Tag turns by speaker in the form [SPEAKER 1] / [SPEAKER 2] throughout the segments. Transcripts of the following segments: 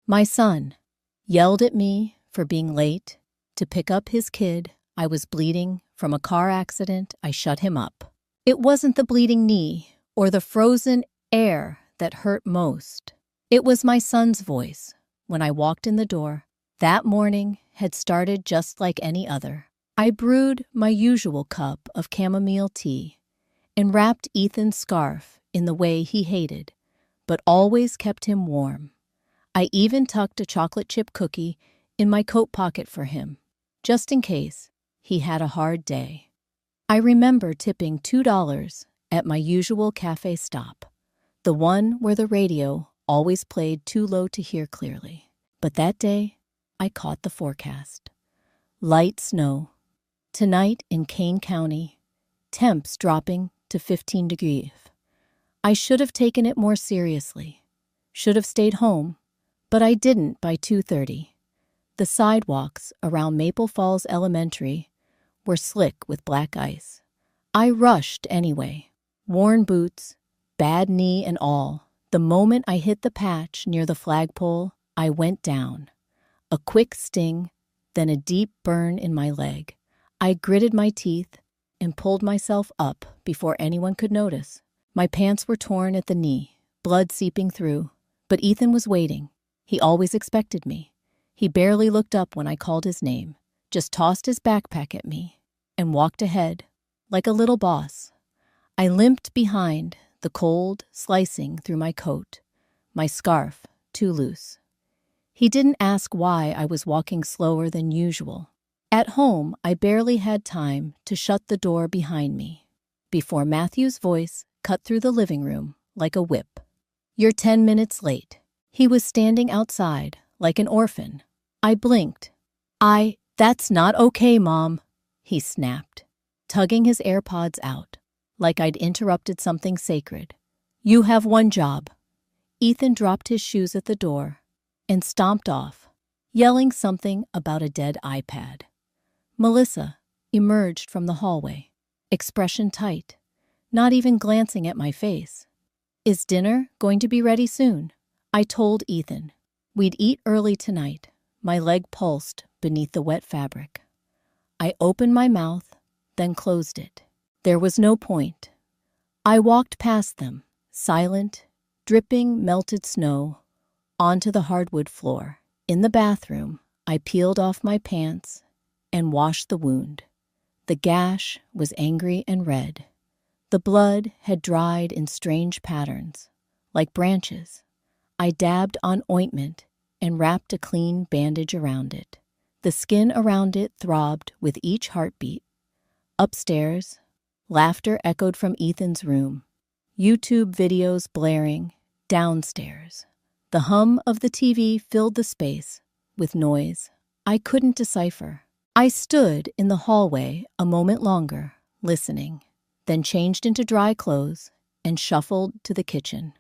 [SPEAKER 1] My son yelled at me for being late to pick up his kid. I was bleeding from a car accident. I shut him up. It wasn't the bleeding knee or the frozen air that hurt most. It was my son's voice when I walked in the door. That morning had started just like any other. I brewed my usual cup of chamomile tea and wrapped Ethan's scarf in the way he hated, but always kept him warm. I even tucked a chocolate chip cookie in my coat pocket for him, just in case he had a hard day. I remember tipping $2 at my usual cafe stop, the one where the radio always played too low to hear clearly. But that day, I caught the forecast. Light snow. Tonight in Kane County, temps dropping to 15 degrees. I should have taken it more seriously. Should have stayed home, but I didn't by 2:30. The sidewalks around Maple Falls Elementary were slick with black ice. I rushed anyway, worn boots, bad knee and all. The moment I hit the patch near the flagpole, I went down. A quick sting, then a deep burn in my leg. I gritted my teeth and pulled myself up before anyone could notice. My pants were torn at the knee, blood seeping through, but Ethan was waiting. He always expected me. He barely looked up when I called his name, just tossed his backpack at me and walked ahead like a little boss. I limped behind, the cold slicing through my coat, my scarf too loose. He didn't ask why I was walking slower than usual. At home, I barely had time to shut the door behind me before Matthew's voice cut through the living room like a whip. "You're 10 minutes late." He was standing outside like an orphan. I blinked. That's not okay, Mom," he snapped, tugging his AirPods out like I'd interrupted something sacred. "You have one job." Ethan dropped his shoes at the door and stomped off, yelling something about a dead iPad. Melissa emerged from the hallway, expression tight, not even glancing at my face. "Is dinner going to be ready soon?" I told Ethan. We'd eat early tonight. My leg pulsed beneath the wet fabric. I opened my mouth, then closed it. There was no point. I walked past them, silent, dripping melted snow, onto the hardwood floor. In the bathroom, I peeled off my pants and washed the wound. The gash was angry and red. The blood had dried in strange patterns, like branches. I dabbed on ointment and wrapped a clean bandage around it. The skin around it throbbed with each heartbeat. Upstairs, laughter echoed from Ethan's room. YouTube videos blaring. Downstairs, the hum of the TV filled the space with noise I couldn't decipher. I stood in the hallway a moment longer, listening, then changed into dry clothes and shuffled to the kitchen.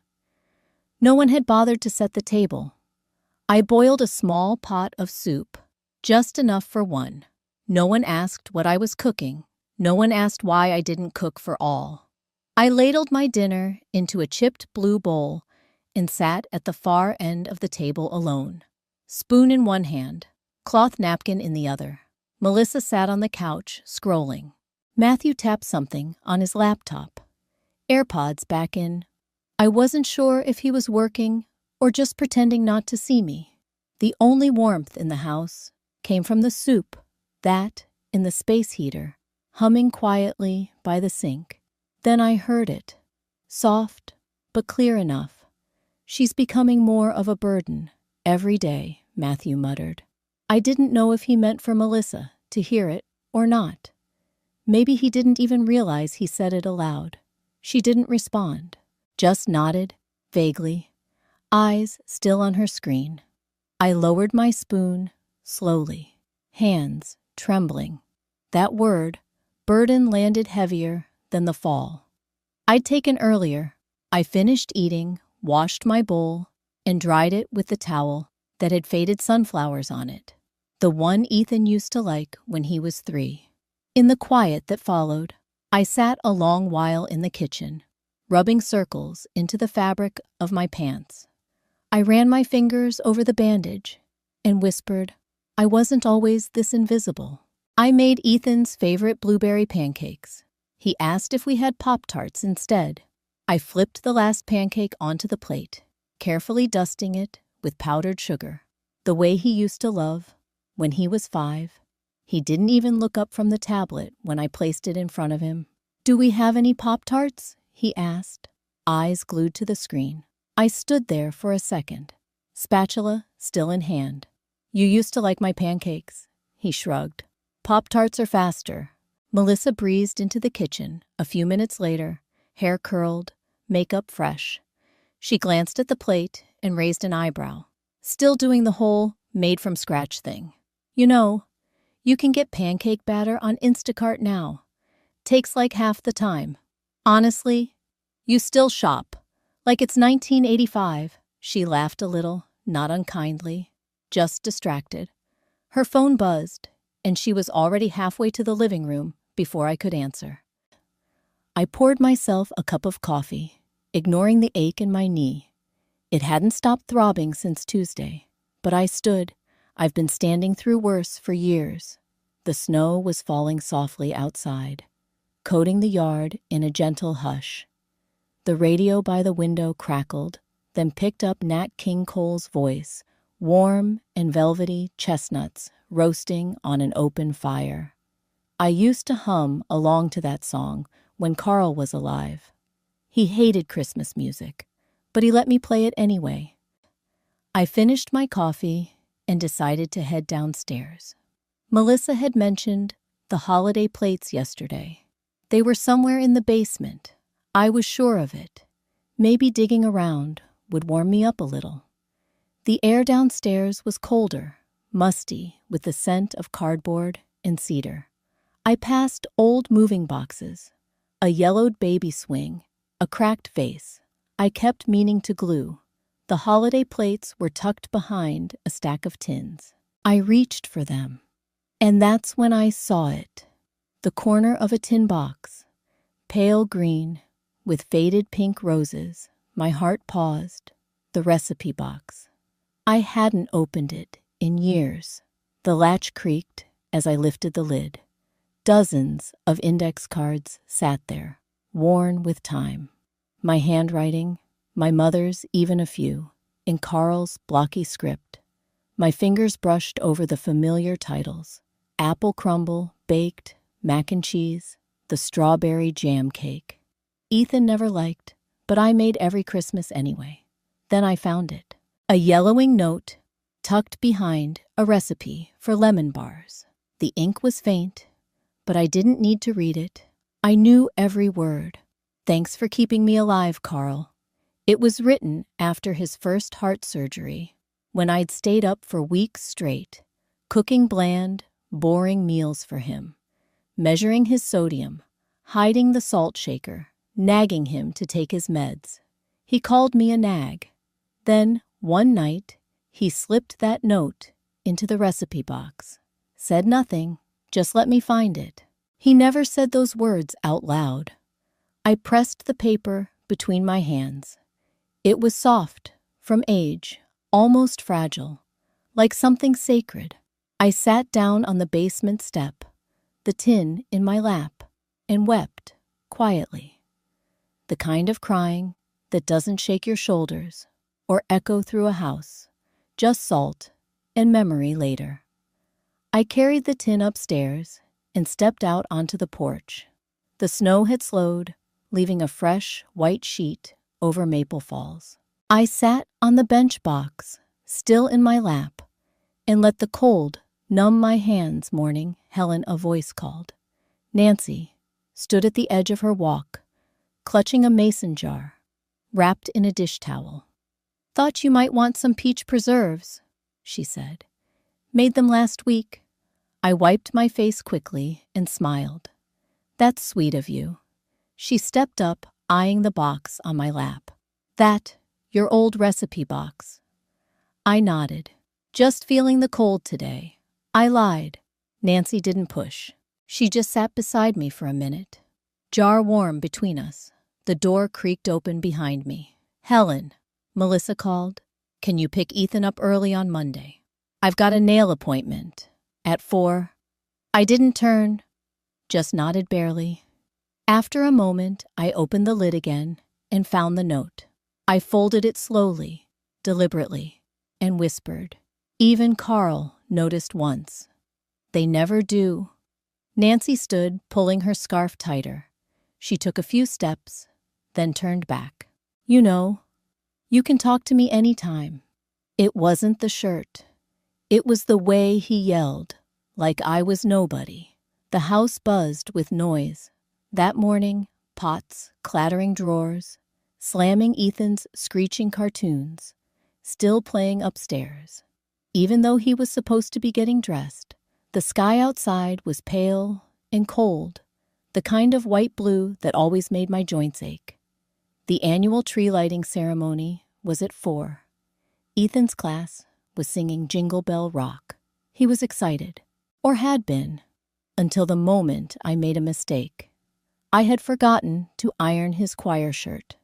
[SPEAKER 1] No one had bothered to set the table. I boiled a small pot of soup, just enough for one. No one asked what I was cooking. No one asked why I didn't cook for all. I ladled my dinner into a chipped blue bowl and sat at the far end of the table alone, spoon in one hand, cloth napkin in the other. Melissa sat on the couch, scrolling. Matthew tapped something on his laptop. AirPods back in. I wasn't sure if he was working or just pretending not to see me. The only warmth in the house came from the soup, that in the space heater, humming quietly by the sink. Then I heard it, soft but clear enough. "She's becoming more of a burden every day," Matthew muttered. I didn't know if he meant for Melissa to hear it or not. Maybe he didn't even realize he said it aloud. She didn't respond, just nodded, vaguely, eyes still on her screen. I lowered my spoon, slowly, hands trembling. That word, burden, landed heavier than the fall I'd taken earlier. I finished eating, washed my bowl, and dried it with the towel that had faded sunflowers on it, the one Ethan used to like when he was 3. In the quiet that followed, I sat a long while in the kitchen, rubbing circles into the fabric of my pants. I ran my fingers over the bandage and whispered, I wasn't always this invisible. I made Ethan's favorite blueberry pancakes. He asked if we had Pop-Tarts instead. I flipped the last pancake onto the plate, carefully dusting it with powdered sugar, the way he used to love when he was 5. He didn't even look up from the tablet when I placed it in front of him. Do we have any Pop-Tarts? He asked, eyes glued to the screen. I stood there for a second, spatula still in hand. You used to like my pancakes, he shrugged. Pop-Tarts are faster. Melissa breezed into the kitchen a few minutes later, hair curled, makeup fresh. She glanced at the plate and raised an eyebrow, still doing the whole made-from-scratch thing. You know, you can get pancake batter on Instacart now. Takes like half the time. Honestly, you still shop. Like it's 1985. She laughed a little, not unkindly, just distracted. Her phone buzzed, and she was already halfway to the living room before I could answer. I poured myself a cup of coffee, ignoring the ache in my knee. It hadn't stopped throbbing since Tuesday, but I stood. I've been standing through worse for years. The snow was falling softly outside, coating the yard in a gentle hush. The radio by the window crackled, then picked up Nat King Cole's voice, warm and velvety chestnuts roasting on an open fire. I used to hum along to that song when Carl was alive. He hated Christmas music, but he let me play it anyway. I finished my coffee and decided to head downstairs. Melissa had mentioned the holiday plates yesterday. They were somewhere in the basement. I was sure of it. Maybe digging around would warm me up a little. The air downstairs was colder, musty with the scent of cardboard and cedar. I passed old moving boxes, a yellowed baby swing, a cracked vase. I kept meaning to glue. The holiday plates were tucked behind a stack of tins. I reached for them, and that's when I saw it. The corner of a tin box, pale green, with faded pink roses. My heart paused. The recipe box. I hadn't opened it in years. The latch creaked as I lifted the lid. Dozens of index cards sat there, worn with time. My handwriting, my mother's even a few, in Carl's blocky script. My fingers brushed over the familiar titles. Apple crumble, baked, mac and cheese, the strawberry jam cake. Ethan never liked, but I made every Christmas anyway. Then I found it. A yellowing note tucked behind a recipe for lemon bars. The ink was faint, but I didn't need to read it. I knew every word. Thanks for keeping me alive, Carl. It was written after his first heart surgery, when I'd stayed up for weeks straight, cooking bland, boring meals for him, measuring his sodium, hiding the salt shaker, nagging him to take his meds. He called me a nag. Then, one night, he slipped that note into the recipe box. Said nothing, just let me find it. He never said those words out loud. I pressed the paper between my hands. It was soft, from age, almost fragile, like something sacred. I sat down on the basement step, the tin in my lap, and wept quietly. The kind of crying that doesn't shake your shoulders or echo through a house, just salt and memory later. I carried the tin upstairs and stepped out onto the porch. The snow had slowed, leaving a fresh, white sheet over Maple Falls. I sat on the bench box, still in my lap, and let the cold numb my hands. Morning, Helen, a voice called. Nancy stood at the edge of her walk, clutching a mason jar, wrapped in a dish towel. Thought you might want some peach preserves, she said. Made them last week. I wiped my face quickly and smiled. That's sweet of you. She stepped up, eyeing the box on my lap. That, your old recipe box. I nodded. Just feeling the cold today. I lied. Nancy didn't push. She just sat beside me for a minute. Jar warm between us. The door creaked open behind me. Helen, Melissa called. Can you pick Ethan up early on Monday? I've got a nail appointment. At 4. I didn't turn, just nodded barely. After a moment, I opened the lid again and found the note. I folded it slowly, deliberately, and whispered. Even Carl noticed once. They never do. Nancy stood, pulling her scarf tighter. She took a few steps, then turned back. You know, you can talk to me anytime. It wasn't the shirt. It was the way he yelled, like I was nobody. The house buzzed with noise. That morning, pots, clattering drawers, slamming Ethan's screeching cartoons, still playing upstairs. Even though he was supposed to be getting dressed, the sky outside was pale and cold, the kind of white-blue that always made my joints ache. The annual tree lighting ceremony was at 4. Ethan's class was singing Jingle Bell Rock. He was excited, or had been, until the moment I made a mistake. I had forgotten to iron his choir shirt.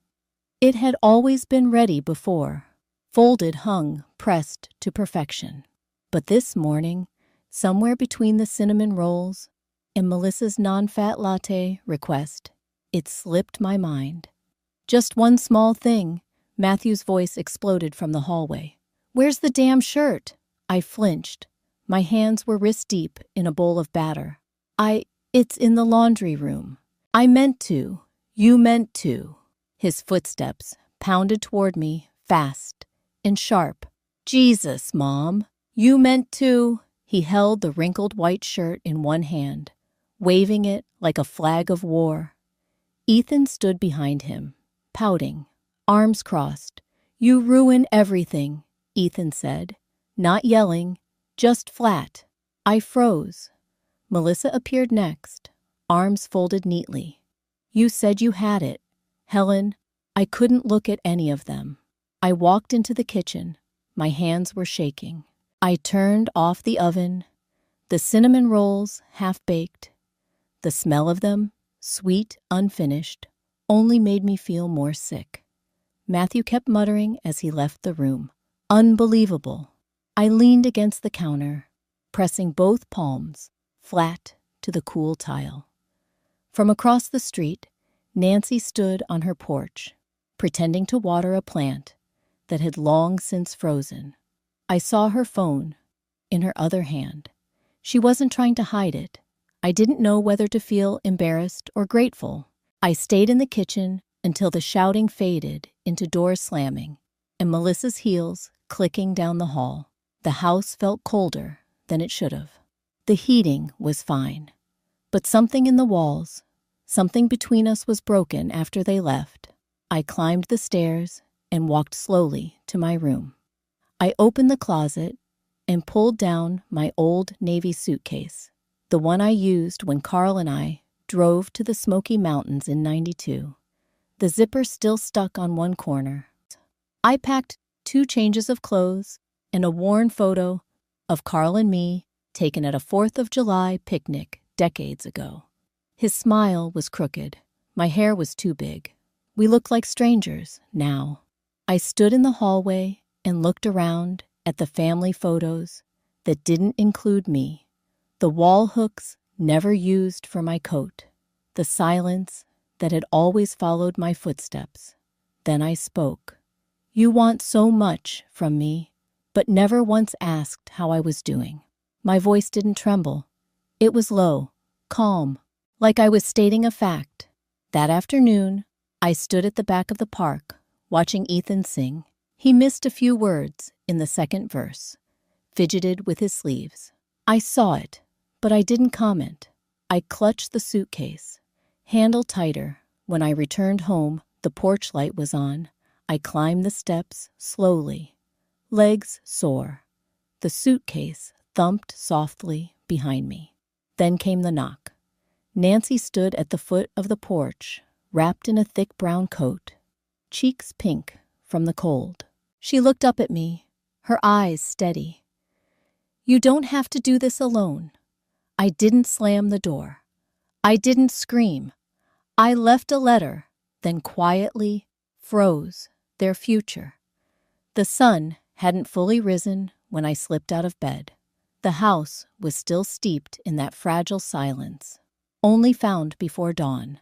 [SPEAKER 1] It had always been ready before, folded, hung, pressed to perfection. But this morning, somewhere between the cinnamon rolls and Melissa's non-fat latte request, it slipped my mind. Just one small thing, Matthew's voice exploded from the hallway. Where's the damn shirt? I flinched. My hands were wrist-deep in a bowl of batter. It's in the laundry room. I meant to. You meant to. His footsteps pounded toward me, fast and sharp. Jesus, Mom. You meant to. He held the wrinkled white shirt in one hand, waving it like a flag of war. Ethan stood behind him, pouting, arms crossed. You ruin everything, Ethan said, not yelling, just flat. I froze. Melissa appeared next, arms folded neatly. You said you had it. Helen, I couldn't look at any of them. I walked into the kitchen. My hands were shaking. I turned off the oven. The cinnamon rolls, half-baked. The smell of them, sweet, unfinished, only made me feel more sick. Matthew kept muttering as he left the room. Unbelievable. I leaned against the counter, pressing both palms flat to the cool tile. From across the street, Nancy stood on her porch, pretending to water a plant that had long since frozen. I saw her phone in her other hand. She wasn't trying to hide it. I didn't know whether to feel embarrassed or grateful. I stayed in the kitchen until the shouting faded into doors slamming and Melissa's heels clicking down the hall. The house felt colder than it should have. The heating was fine, but something in the walls, something between us was broken after they left. I climbed the stairs and walked slowly to my room. I opened the closet and pulled down my old Navy suitcase, the one I used when Carl and I drove to the Smoky Mountains in '92. The zipper still stuck on one corner. I packed 2 changes of clothes and a worn photo of Carl and me taken at a 4th of July picnic decades ago. His smile was crooked. My hair was too big. We looked like strangers now. I stood in the hallway and looked around at the family photos that didn't include me, the wall hooks never used for my coat, the silence that had always followed my footsteps. Then I spoke. You want so much from me, but never once asked how I was doing. My voice didn't tremble. It was low, calm, like I was stating a fact. That afternoon, I stood at the back of the park, watching Ethan sing. He missed a few words in the second verse, fidgeted with his sleeves. I saw it, but I didn't comment. I clutched the suitcase, handle tighter. When I returned home, the porch light was on. I climbed the steps slowly, legs sore. The suitcase thumped softly behind me. Then came the knock. Nancy stood at the foot of the porch, wrapped in a thick brown coat, cheeks pink from the cold. She looked up at me, her eyes steady. You don't have to do this alone. I didn't slam the door. I didn't scream. I left a letter, then quietly froze their future. The sun hadn't fully risen when I slipped out of bed. The house was still steeped in that fragile silence, only found before dawn.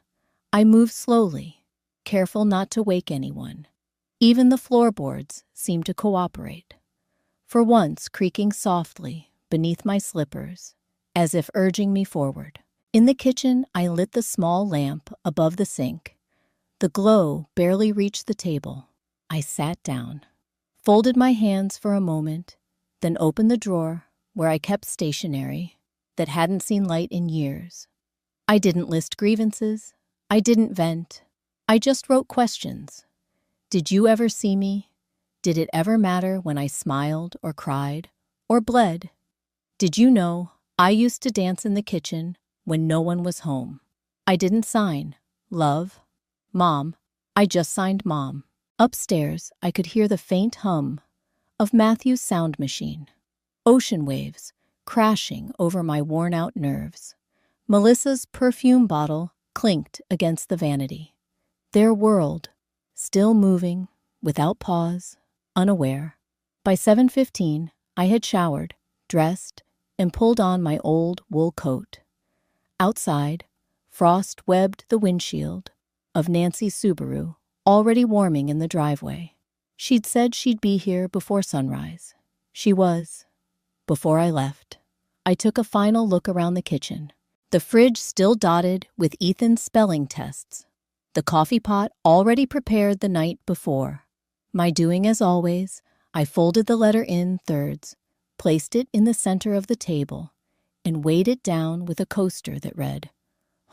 [SPEAKER 1] I moved slowly, careful not to wake anyone. Even the floorboards seemed to cooperate, for once creaking softly beneath my slippers, as if urging me forward. In the kitchen, I lit the small lamp above the sink. The glow barely reached the table. I sat down, folded my hands for a moment, then opened the drawer where I kept stationery that hadn't seen light in years. I didn't list grievances. I didn't vent. I just wrote questions. Did you ever see me? Did it ever matter when I smiled or cried or bled? Did you know I used to dance in the kitchen when no one was home? I didn't sign love, mom. I just signed mom. Upstairs, I could hear the faint hum of Matthew's sound machine. Ocean waves crashing over my worn-out nerves. Melissa's perfume bottle clinked against the vanity. Their world, still moving, without pause, unaware. By 7:15, I had showered, dressed, and pulled on my old wool coat. Outside, frost webbed the windshield of Nancy's Subaru, already warming in the driveway. She'd said she'd be here before sunrise. She was. Before I left, I took a final look around the kitchen. The fridge still dotted with Ethan's spelling tests. The coffee pot already prepared the night before. My doing as always, I folded the letter in thirds, placed it in the center of the table, and weighed it down with a coaster that read,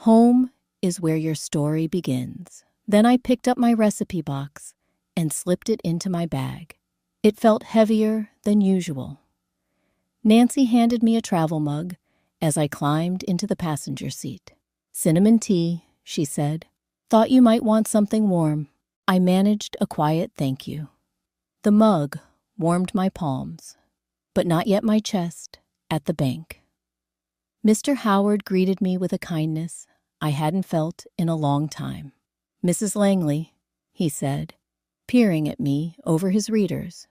[SPEAKER 1] "Home is where your story begins." Then I picked up my recipe box and slipped it into my bag. It felt heavier than usual. Nancy handed me a travel mug as I climbed into the passenger seat. "Cinnamon tea," she said. "Thought you might want something warm." I managed a quiet thank you. The mug warmed my palms, but not yet my chest, at the bank. Mr. Howard greeted me with a kindness I hadn't felt in a long time. "Mrs. Langley," he said, peering at me over his readers.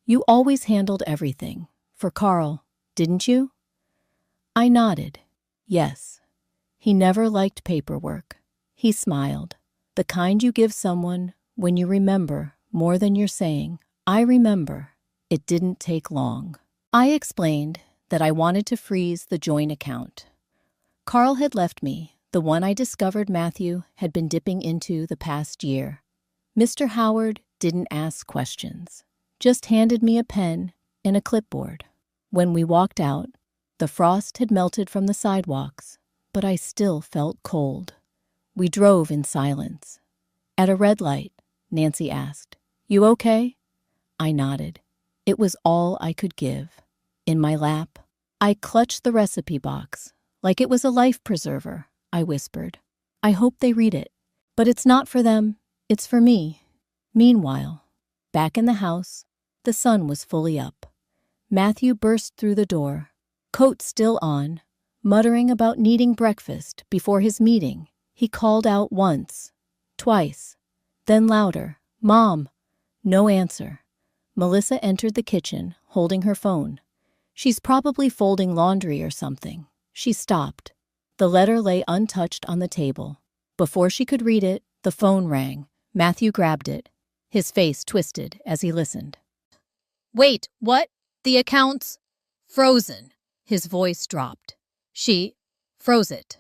[SPEAKER 1] "You always handled everything for Carl, didn't you?" I nodded. Yes. He never liked paperwork. He smiled. The kind you give someone when you remember more than you're saying. I remember. It didn't take long. I explained that I wanted to freeze the joint account. Carl had left me, the one I discovered Matthew had been dipping into the past year. Mr. Howard didn't ask questions, just handed me a pen and a clipboard. When we walked out, the frost had melted from the sidewalks, but I still felt cold. We drove in silence. At a red light, Nancy asked, "You okay?" I nodded. It was all I could give. In my lap, I clutched the recipe box. Like it was a life preserver, I whispered. "I hope they read it. But it's not for them, it's for me." Meanwhile, back in the house, the sun was fully up. Matthew burst through the door, coat still on, muttering about needing breakfast before his meeting. He called out once, twice, then louder, "Mom!" No answer. Melissa entered the kitchen, holding her phone. "She's probably folding laundry or something." She stopped. The letter lay untouched on the table. Before she could read it, the phone rang. Matthew grabbed it. His face twisted as he listened. "Wait, what? The account's frozen." His voice dropped. "She froze it."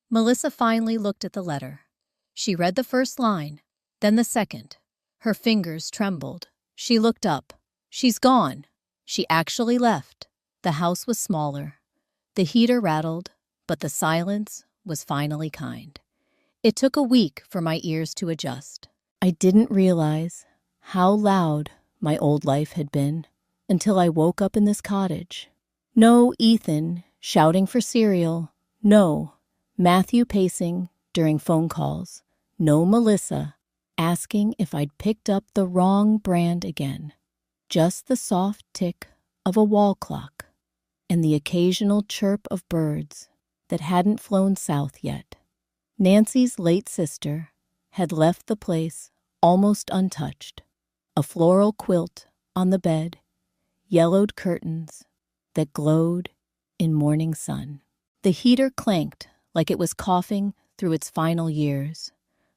[SPEAKER 1] Melissa finally looked at the letter. She read the first line, then the second. Her fingers trembled. She looked up. "She's gone." She actually left. The house was smaller. The heater rattled, but the silence was finally kind. It took a week for my ears to adjust. I didn't realize how loud my old life had been until I woke up in this cottage. No Ethan shouting for cereal. No Matthew pacing during phone calls. No Melissa asking if I'd picked up the wrong brand again. Just the soft tick of a wall clock and the occasional chirp of birds that hadn't flown south yet. Nancy's late sister had left the place almost untouched. A floral quilt on the bed, yellowed curtains that glowed in morning sun. The heater clanked like it was coughing through its final years.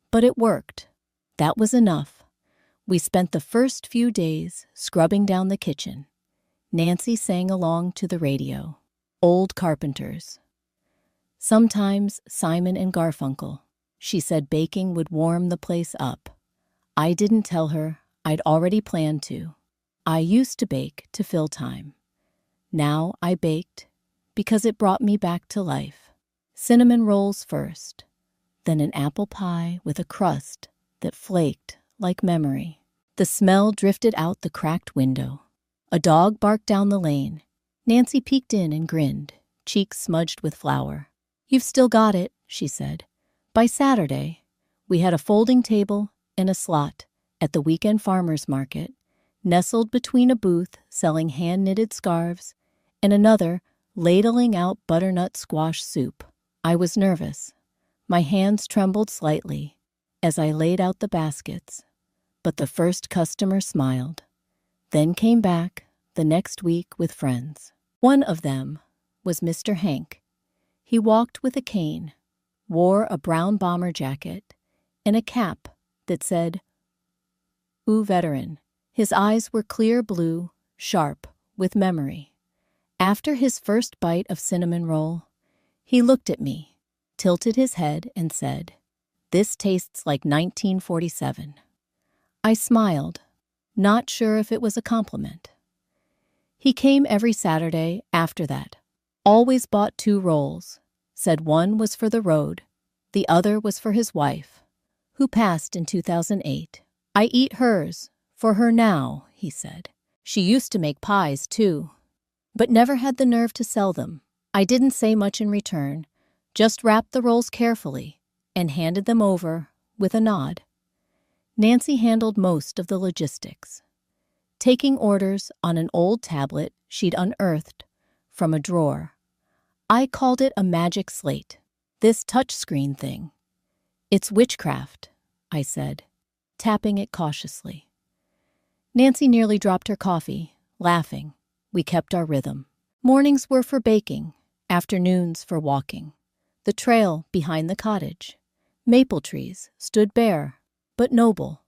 [SPEAKER 1] But it worked. That was enough. We spent the first few days scrubbing down the kitchen. Nancy sang along to the radio. Old Carpenters. Sometimes Simon and Garfunkel. She said baking would warm the place up. I didn't tell her I'd already planned to. I used to bake to fill time. Now I baked because it brought me back to life. Cinnamon rolls first, then an apple pie with a crust that flaked like memory. The smell drifted out the cracked window. A dog barked down the lane. Nancy peeked in and grinned, cheeks smudged with flour. "You've still got it," she said. By Saturday, we had a folding table and a slot at the weekend farmers market, nestled between a booth selling hand-knitted scarves and another ladling out butternut squash soup. I was nervous. My hands trembled slightly as I laid out the baskets, but the first customer smiled, then came back the next week with friends. One of them was Mr. Hank. He walked with a cane, wore a brown bomber jacket, and a cap that said, "Ooh, veteran." His eyes were clear blue, sharp, with memory. After his first bite of cinnamon roll, he looked at me, tilted his head, and said, "This tastes like 1947. I smiled, not sure if it was a compliment. He came every Saturday after that, always bought 2 rolls, said one was for the road, the other was for his wife, who passed in 2008. "I eat hers, for her now," he said. "She used to make pies, too, but never had the nerve to sell them. I didn't say much in return, just wrapped the rolls carefully and handed them over with a nod." Nancy handled most of the logistics, taking orders on an old tablet she'd unearthed from a drawer. I called it a magic slate, this touchscreen thing. "It's witchcraft," I said, tapping it cautiously. Nancy nearly dropped her coffee, laughing. We kept our rhythm. Mornings were for baking, afternoons for walking. The trail behind the cottage. Maple trees stood bare, but noble,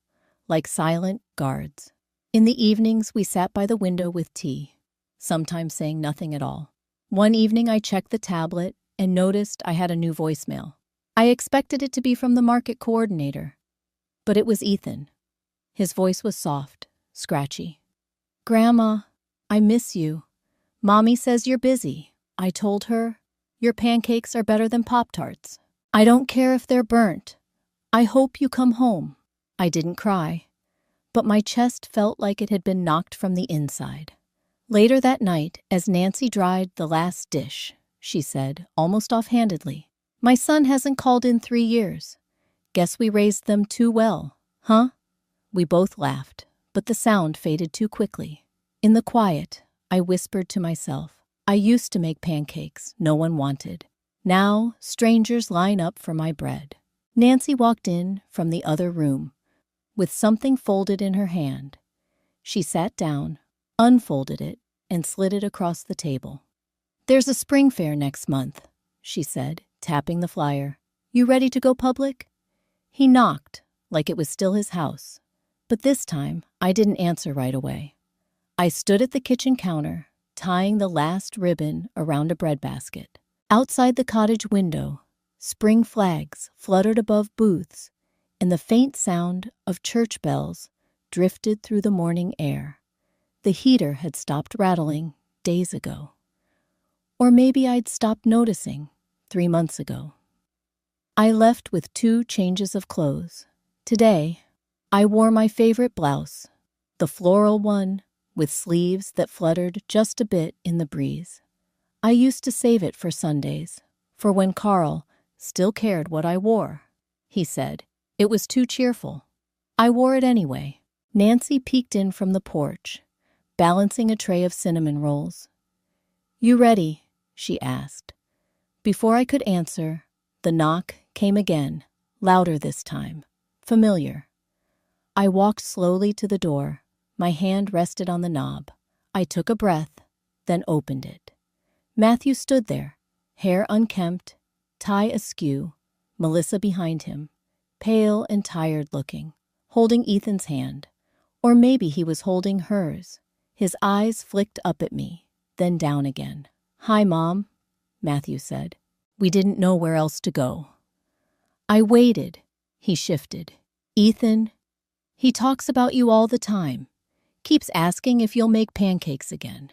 [SPEAKER 1] like silent guards. In the evenings, we sat by the window with tea, sometimes saying nothing at all. One evening, I checked the tablet and noticed I had a new voicemail. I expected it to be from the market coordinator, but it was Ethan. His voice was soft, scratchy. "Grandma, I miss you. Mommy says you're busy." I told her, "Your pancakes are better than Pop-Tarts. I don't care if they're burnt. I hope you come home." I didn't cry, but my chest felt like it had been knocked from the inside. Later that night, as Nancy dried the last dish, she said, almost offhandedly, "My son hasn't called in 3 years. Guess we raised them too well, huh?" We both laughed, but the sound faded too quickly. In the quiet, I whispered to myself, "I used to make pancakes no one wanted. Now strangers line up for my bread." Nancy walked in from the other room with something folded in her hand. She sat down, unfolded it, and slid it across the table. "There's a spring fair next month," she said, tapping the flyer. "You ready to go public?" He knocked, like it was still his house. But this time, I didn't answer right away. I stood at the kitchen counter, tying the last ribbon around a breadbasket. Outside the cottage window, spring flags fluttered above booths, and the faint sound of church bells drifted through the morning air. The heater had stopped rattling days ago. Or maybe I'd stopped noticing 3 months ago. I left with 2 changes of clothes. Today, I wore my favorite blouse, the floral one with sleeves that fluttered just a bit in the breeze. I used to save it for Sundays, for when Carl still cared what I wore. He said it was too cheerful. I wore it anyway. Nancy peeked in from the porch, balancing a tray of cinnamon rolls. "You ready?" she asked. Before I could answer, the knock came again, louder this time, familiar. I walked slowly to the door, My hand rested on the knob. I took a breath, then opened it. Matthew stood there, hair unkempt, tie askew, Melissa behind him, pale and tired-looking, holding Ethan's hand. Or maybe he was holding hers. His eyes flicked up at me, then down again. "Hi, Mom," Matthew said. We didn't know where else to go. I waited. He shifted. "Ethan, he talks about you all the time. Keeps asking if you'll make pancakes again."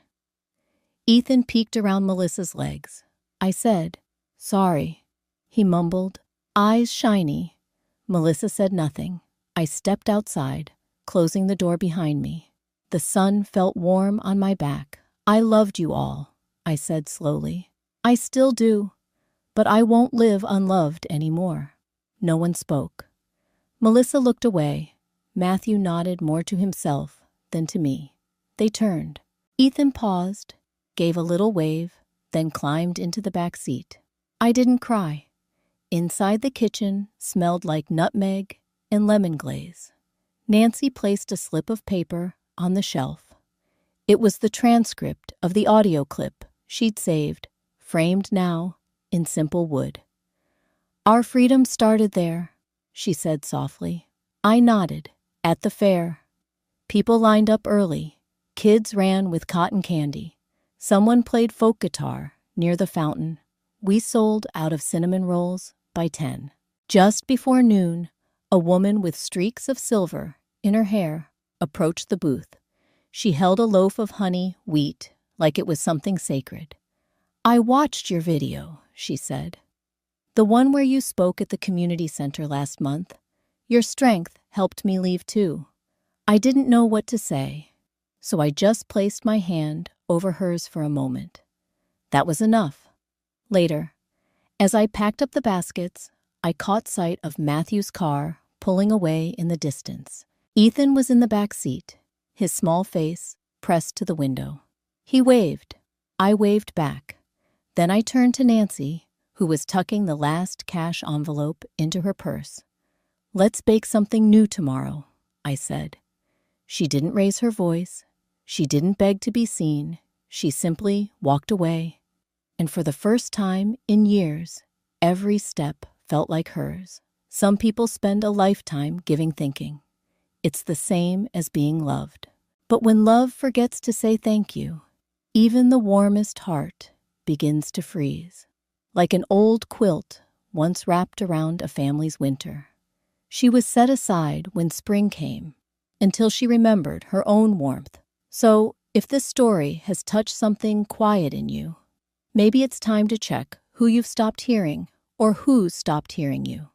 [SPEAKER 1] Ethan peeked around Melissa's legs. I said, "Sorry." He mumbled, eyes shiny. Melissa said nothing. I stepped outside, closing the door behind me. The sun felt warm on my back. "I loved you all," I said slowly. "I still do, but I won't live unloved anymore." No one spoke. Melissa looked away. Matthew nodded more to himself than to me. They turned. Ethan paused, gave a little wave, then climbed into the back seat. I didn't cry. Inside the kitchen smelled like nutmeg and lemon glaze. Nancy placed a slip of paper on the shelf. It was the transcript of the audio clip she'd saved, framed now in simple wood. "Our freedom started there," she said softly. I nodded. "At the fair. People lined up early. Kids ran with cotton candy. Someone played folk guitar near the fountain. We sold out of cinnamon rolls by 10. Just before noon, a woman with streaks of silver in her hair approached the booth. She held a loaf of honey wheat like it was something sacred. "I watched your video," she said. "The one where you spoke at the community center last month. Your strength helped me leave too." I didn't know what to say, so I just placed my hand over hers for a moment. That was enough. Later, as I packed up the baskets, I caught sight of Matthew's car pulling away in the distance. Ethan was in the back seat, his small face pressed to the window. He waved. I waved back. Then I turned to Nancy, who was tucking the last cash envelope into her purse. "Let's bake something new tomorrow," I said. She didn't raise her voice. She didn't beg to be seen. She simply walked away. And for the first time in years, every step felt like hers. Some people spend a lifetime giving thinking. It's the same as being loved. But when love forgets to say thank you, even the warmest heart begins to freeze, like an old quilt once wrapped around a family's winter. She was set aside when spring came, until she remembered her own warmth. So, if this story has touched something quiet in you, maybe it's time to check who you've stopped hearing or who's stopped hearing you.